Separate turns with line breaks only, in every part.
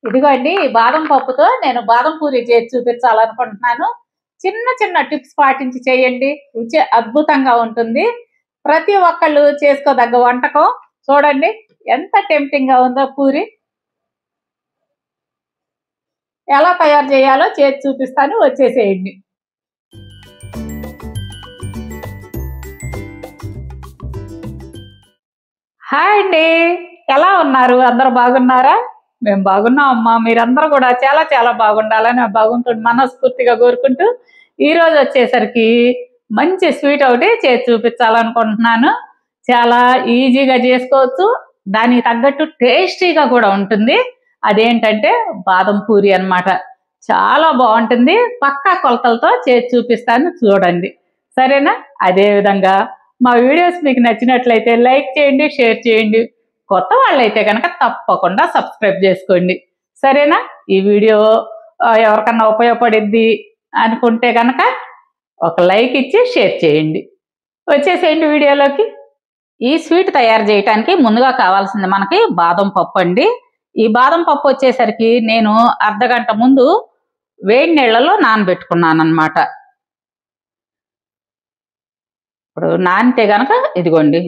ఇదిగోండి ఈ బాదం పప్పుతో నేను బాదం పూరి చేసి చూపించాలనుకుంటున్నాను. చిన్న చిన్న టిప్స్ పాటించి చేయండి. రుచి అద్భుతంగా ఉంటుంది. ప్రతి ఒక్కళ్ళు చేసుకోదగ్గ వంటకం. చూడండి ఎంత టెంప్టింగ్‌గా ఉందో పూరి. ఎలా తయారు చేయాలో చేసి చూపిస్తాను. వచ్చేసేయండి. హాయ్ అండి. ఎలా ఉన్నారు? అందరూ బాగున్నారా? మేము బాగున్నాం అమ్మా. మీరందరూ కూడా చాలా చాలా బాగుండాలని ఆ భగవంతుడిని మనస్ఫూర్తిగా కోరుకుంటూ ఈరోజు వచ్చేసరికి మంచి స్వీట్ ఒకటి చేసి చూపించాలనుకుంటున్నాను. చాలా ఈజీగా చేసుకోవచ్చు. దానికి తగ్గట్టు టేస్టీగా కూడా ఉంటుంది. అదేంటంటే బాదం పూరి అన్నమాట. చాలా బాగుంటుంది. పక్కా కొలతలతో చేసి చూపిస్తాను, చూడండి. సరేనా? అదే విధంగా మా వీడియోస్ మీకు నచ్చినట్లయితే లైక్ చేయండి, షేర్ చేయండి. కొత్త వాళ్ళైతే కనుక తప్పకుండా సబ్స్క్రైబ్ చేసుకోండి. సరేనా? ఈ వీడియో ఎవరికన్నా ఉపయోగపడిద్ది అనుకుంటే కనుక ఒక లైక్ ఇచ్చి షేర్ చేయండి. వచ్చేసేయండి వీడియోలోకి. ఈ స్వీట్ తయారు చేయడానికి ముందుగా కావాల్సింది మనకి బాదం పప్పు అండి. ఈ బాదం పప్పు వచ్చేసరికి నేను అర్ధగంట ముందు వేడి నీళ్ళలో నానబెట్టుకున్నాను అన్నమాట. ఇప్పుడు నానితే గనక ఇదిగోండి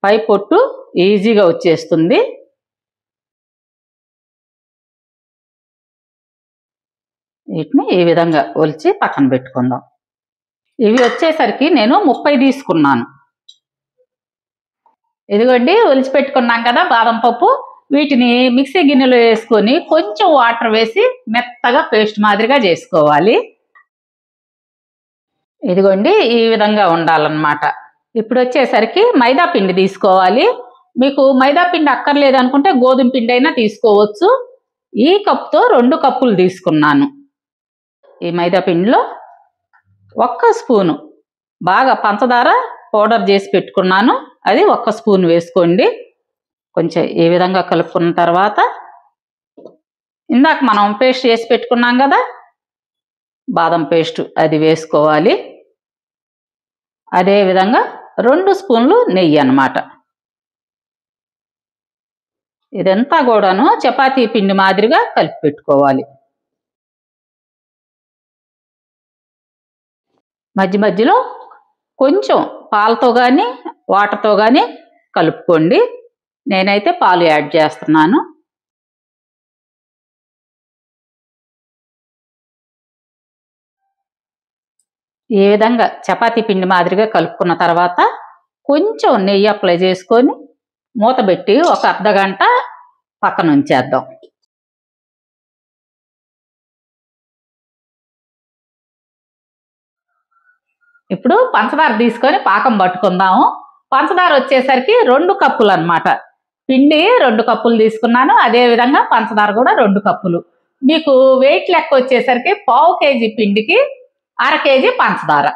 పై పొట్టు ఈజీగా వచ్చేస్తుంది. వీటిని ఈ విధంగా ఒలిచి పక్కన పెట్టుకుందాం. ఇవి వచ్చేసరికి నేను 30 తీసుకున్నాను. ఇదిగోండి ఒలిచి పెట్టుకున్నాం కదా బాదం పప్పు. వీటిని మిక్సీ గిన్నెలో వేసుకొని కొంచెం వాటర్ వేసి మెత్తగా పేస్ట్ మాదిరిగా చేసుకోవాలి. ఇదిగోండి ఈ విధంగా ఉండాలన్నమాట. ఇప్పుడు వచ్చేసరికి మైదా పిండి తీసుకోవాలి. మీకు మైదా పిండి అక్కర్లేదు అనుకుంటే గోధుమ పిండి అయినా తీసుకోవచ్చు. ఈ కప్పుతో 2 కప్పులు తీసుకున్నాను. ఈ మైదా పిండిలో 1 స్పూను బాగా పంచదార పౌడర్ చేసి పెట్టుకున్నాను. అది 1 స్పూన్ వేసుకోండి. కొంచెం ఈ విధంగా కలుపుకున్న తర్వాత ఇందాక మనం పేస్ట్ చేసి పెట్టుకున్నాం కదా బాదం పేస్ట్, అది వేసుకోవాలి. అదేవిధంగా 2 స్పూన్లు నెయ్యి అన్నమాట. ఇదంతా కూడాను చపాతీ పిండి మాదిరిగా కలిపి పెట్టుకోవాలి. మధ్య మధ్యలో కొంచెం పాలతో కానీ వాటర్తో కానీ కలుపుకోండి. నేనైతే పాలు యాడ్ చేస్తున్నాను. ఈ విధంగా చపాతీ పిండి మాదిరిగా కలుపుకున్న తర్వాత కొంచెం నెయ్యి అప్లై చేసుకొని మూత పెట్టి ఒక అర్ధగంట పక్కన ఉంచేద్దాం. ఇప్పుడు పంచదార తీసుకొని పాకం పట్టుకుందాము. పంచదార వచ్చేసరికి 2 కప్పులు అన్నమాట. పిండి 2 కప్పులు తీసుకున్నాను. అదేవిధంగా పంచదార కూడా 2 కప్పులు. మీకు వెయిట్ లెక్క వచ్చేసరికి 1/2 కేజీ పిండికి 1/2 కేజీ పంచదార.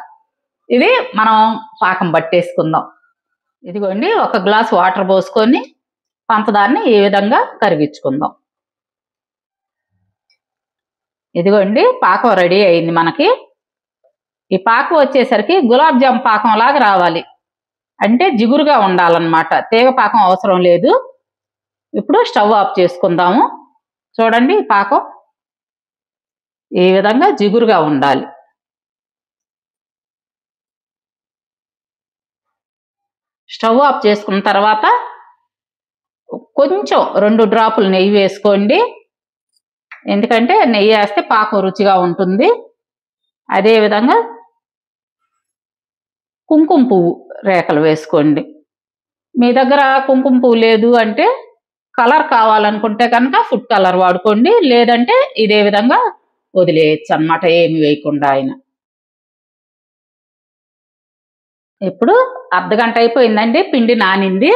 ఇది మనం పాకం పట్టేసుకుందాం. ఇదిగోండి 1 గ్లాస్ వాటర్ పోసుకొని పంచదారని ఈ విధంగా కరిగించుకుందాం. ఇదిగోండి పాకం రెడీ అయింది మనకి. ఈ పాకం వచ్చేసరికి గులాబ్ జామ్ పాకం లాగా రావాలి. అంటే జిగురుగా ఉండాలన్నమాట. తీగ పాకం అవసరం లేదు. ఇప్పుడు స్టవ్ ఆఫ్ చేసుకుందాము. చూడండి పాకం ఈ విధంగా జిగురుగా ఉండాలి. స్టవ్ ఆఫ్ చేసుకున్న తర్వాత కొంచెం 2 డ్రాపులు నెయ్యి వేసుకోండి. ఎందుకంటే నెయ్యి వేస్తే పాకం రుచిగా ఉంటుంది. అదేవిధంగా కుంకుమ పువ్వు రేకలు వేసుకోండి. మీ దగ్గర కుంకుమ పువ్వు లేదు అంటే కలర్ కావాలనుకుంటే కనుక ఫుడ్ కలర్ వాడుకోండి. లేదంటే ఇదే విధంగా వదిలేయచ్చు అన్నమాట, ఏమి వేయకుండా అయినా. ఇప్పుడు అర్ధగంట అయిపోయిందండి. పిండి నానింది.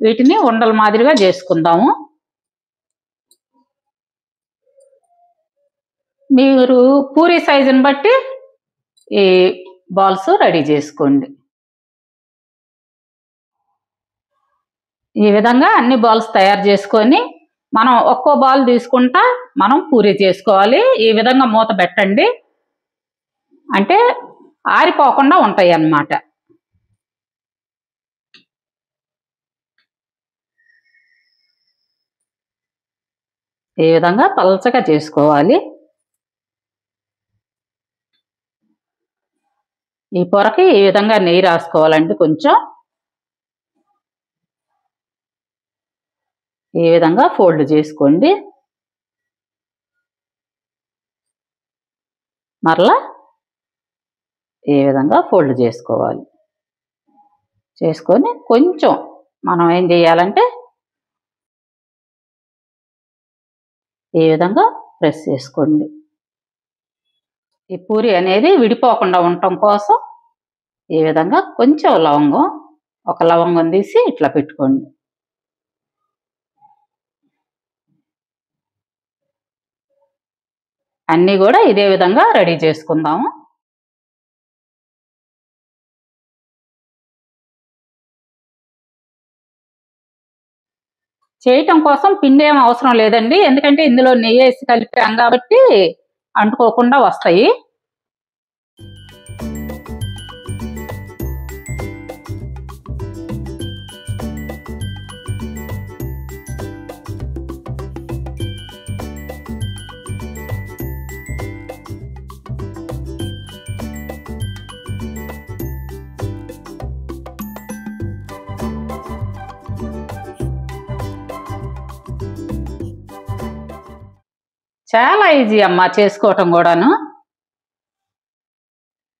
వీటిని ఉండల మాదిరిగా చేసుకుందాము. మీరు పూరి సైజుని బట్టి ఈ బాల్స్ రెడీ చేసుకోండి. ఈ విధంగా అన్ని బాల్స్ తయారు చేసుకొని మనం ఒక్కో బాల్ తీసుకుంటా మనం పూరి చేసుకోవాలి. ఈ విధంగా మూత పెట్టండి, అంటే ఆరిపోకుండా ఉంటాయి అన్నమాట. ఈ విధంగా పల్చగా చేసుకోవాలి. ఈ పొరకి ఈ విధంగా నెయ్యి రాసుకోవాలండి. కొంచెం ఈ విధంగా ఫోల్డ్ చేసుకోండి. మరలా ఈ విధంగా ఫోల్డ్ చేసుకోవాలి. చేసుకొని కొంచెం మనం ఏం చేయాలంటే ఈ విధంగా ప్రెస్ చేసుకోండి. ఈ పూరి అనేది విడిపోకుండా ఉండటం కోసం ఈ విధంగా కొంచెం లవంగం, ఒక లవంగం తీసి ఇట్లా పెట్టుకోండి. అన్నీ కూడా ఇదే విధంగా రెడీ చేసుకుందాము. చేయటం కోసం పిండి ఏం అవసరం లేదండి, ఎందుకంటే ఇందులో నెయ్యి వేసి కలిపాం కాబట్టి అంటుకోకుండా వస్తాయి. చాలా ఈజీ అమ్మా చేసుకోవటం కూడాను.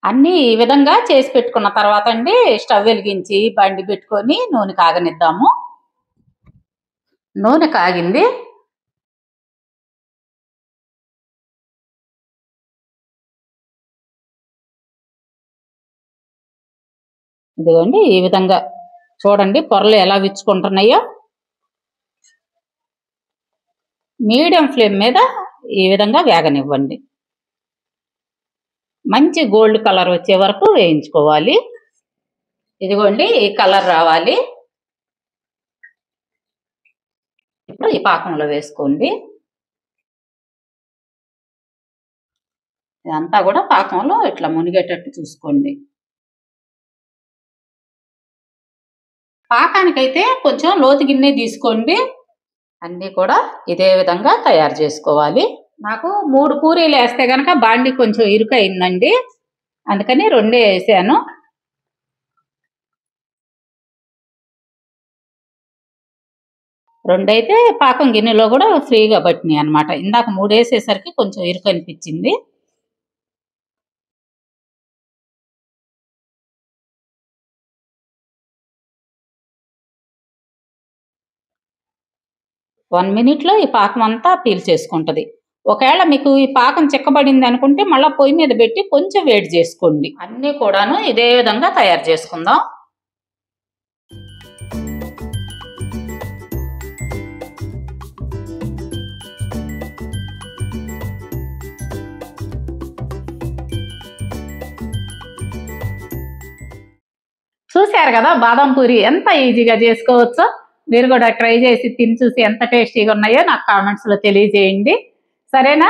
అన్నీ ఈ విధంగా చేసి పెట్టుకున్న తర్వాత అండి స్టవ్ వెలిగించి బండి పెట్టుకొని నూనె కాగనిద్దాము. నూనె కాగింది. ఇదిగోండి ఈ విధంగా చూడండి పొరలు ఎలా విచ్చుకుంటున్నాయో. మీడియం ఫ్లేమ్ మీద ఈ విధంగా వేగనివ్వండి. మంచి గోల్డ్ కలర్ వచ్చే వరకు వేయించుకోవాలి. ఇదిగోండి ఈ కలర్ రావాలి. ఇప్పుడు ఈ పాకంలో వేసుకోండి. ఇదంతా కూడా పాకంలో ఇట్లా మునిగేటట్టు చూసుకోండి. పాకానికైతే కొంచెం లోతు గిన్నె తీసుకోండి. అన్నీ కూడా ఇదే విధంగా తయారు చేసుకోవాలి. నాకు 3 పూరీలు వేస్తే కనుక బాండి కొంచెం ఇరుకయిందండి, అందుకని 2 వేసాను. రెండైతే పాకం గిన్నెలో కూడా ఫ్రీగా పట్టినాయి అనమాట. ఇందాక 3 వేసేసరికి కొంచెం ఇరుకు అనిపించింది. వన్ మినిట్లో ఈ పాకం అంతా పీల్చేసుకుంటది. ఒకవేళ మీకు ఈ పాకం చిక్కబడింది అనుకుంటే మళ్ళీ పొయ్యి మీద పెట్టి కొంచెం వేడి చేసుకోండి. అన్నీ కూడాను ఇదే విధంగా తయారు చేసుకుందాం. చూశారు కదా బాదం పూరి ఎంత ఈజీగా చేసుకోవచ్చో. మీరు కూడా ట్రై చేసి తిని చూసి ఎంత టేస్టీగా ఉన్నాయో నాకు కామెంట్స్లో తెలియజేయండి. సరేనా?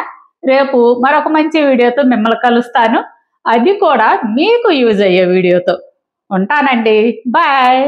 రేపు మరొక మంచి వీడియోతో మిమ్మల్ని కలుస్తాను, అది కూడా మీకు యూజ్ అయ్యే వీడియోతో. ఉంటానండి, బాయ్.